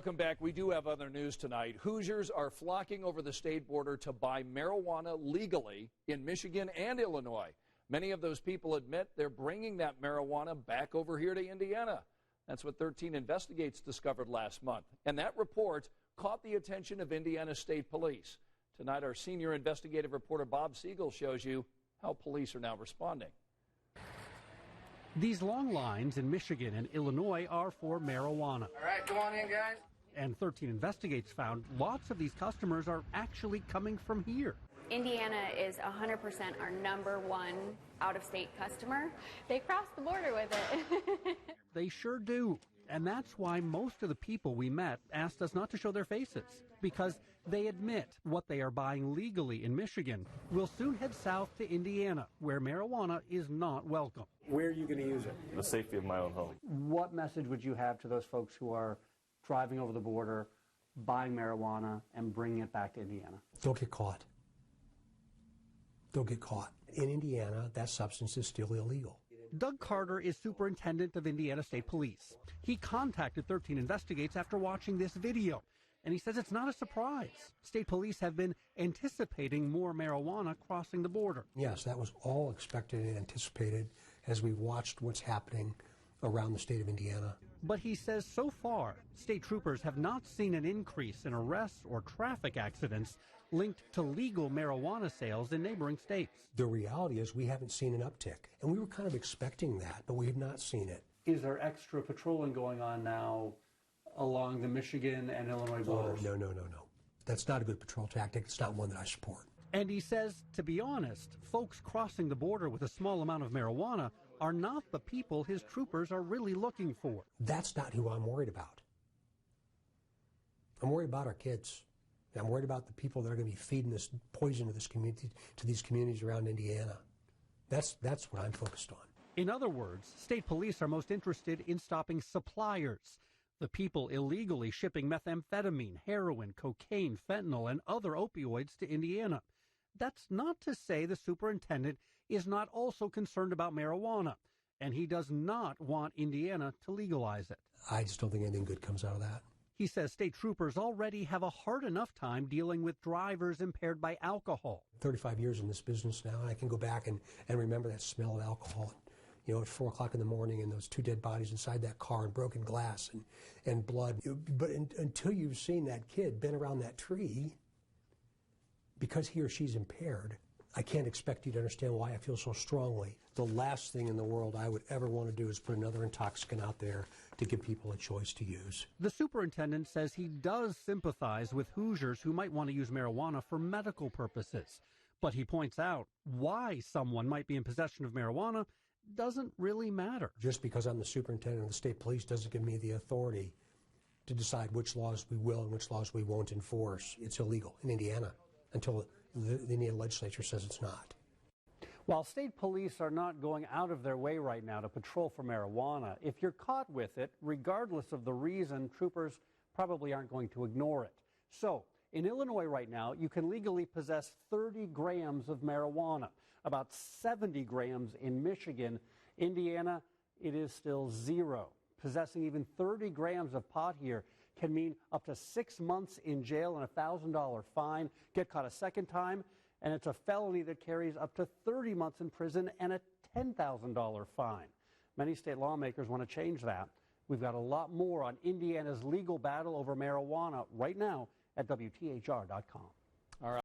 Welcome back. We do have other news tonight. Hoosiers are flocking over the state border to buy marijuana legally in Michigan and Illinois. Many of those people admit they're bringing that marijuana back over here to Indiana. That's what 13 Investigates discovered last month. And that report caught the attention of Indiana State Police. Tonight, our senior investigative reporter Bob Siegel shows you how police are now responding. These long lines in Michigan and Illinois are for marijuana. All right, come on in, guys. And 13 Investigates found lots of these customers are actually coming from here. Indiana is 100% our #1 out-of-state customer. They cross the border with it. They sure do. And that's why most of the people we met asked us not to show their faces, because they admit what they are buying legally in Michigan will soon head south to Indiana, where marijuana is not welcome. Where are you going to use it? The safety of my own home. What message would you have to those folks who are driving over the border, buying marijuana, and bringing it back to Indiana? Don't get caught. Don't get caught. In Indiana, that substance is still illegal. Doug Carter is superintendent of Indiana State Police. He contacted 13 Investigates after watching this video, and he says it's not a surprise. State police have been anticipating more marijuana crossing the border. Yes, that was all expected and anticipated as we watched what's happening around the state of Indiana. But he says so far, state troopers have not seen an increase in arrests or traffic accidents linked to legal marijuana sales in neighboring states. The reality is we haven't seen an uptick, and we were kind of expecting that, but we have not seen it. Is there extra patrolling going on now along the Michigan and Illinois borders? Oh, no. That's not a good patrol tactic. It's not one that I support. And he says, to be honest, folks crossing the border with a small amount of marijuana are not the people his troopers are really looking for. That's not who I'm worried about. I'm worried about our kids. I'm worried about the people that are going to be feeding this poison to this community, to these communities around Indiana. That's what I'm focused on. In other words, state police are most interested in stopping suppliers, the people illegally shipping methamphetamine, heroin, cocaine, fentanyl, and other opioids to Indiana. That's not to say the superintendent is not also concerned about marijuana, and he does not want Indiana to legalize it. I just don't think anything good comes out of that. He says state troopers already have a hard enough time dealing with drivers impaired by alcohol. 35 years in this business now, and I can go back and remember that smell of alcohol. You know, at 4 o'clock in the morning and those 2 dead bodies inside that car and broken glass and blood. But until you've seen that kid been around that tree, because he or she's impaired, I can't expect you to understand why I feel so strongly. The last thing in the world I would ever want to do is put another intoxicant out there to give people a choice to use. The superintendent says he does sympathize with Hoosiers who might want to use marijuana for medical purposes. But he points out why someone might be in possession of marijuana doesn't really matter. Just because I'm the superintendent of the state police doesn't give me the authority to decide which laws we will and which laws we won't enforce. It's illegal in Indiana until the Indiana legislature says it's not. While state police are not going out of their way right now to patrol for marijuana, if you're caught with it, regardless of the reason, troopers probably aren't going to ignore it. So, in Illinois right now, you can legally possess 30 grams of marijuana, about 70 grams in Michigan. Indiana, it is still 0. Possessing even 30 grams of pot here can mean up to 6 months in jail and a $1,000 fine. Get caught a second time, and it's a felony that carries up to 30 months in prison and a $10,000 fine. Many state lawmakers want to change that. We've got a lot more on Indiana's legal battle over marijuana right now at WTHR.com.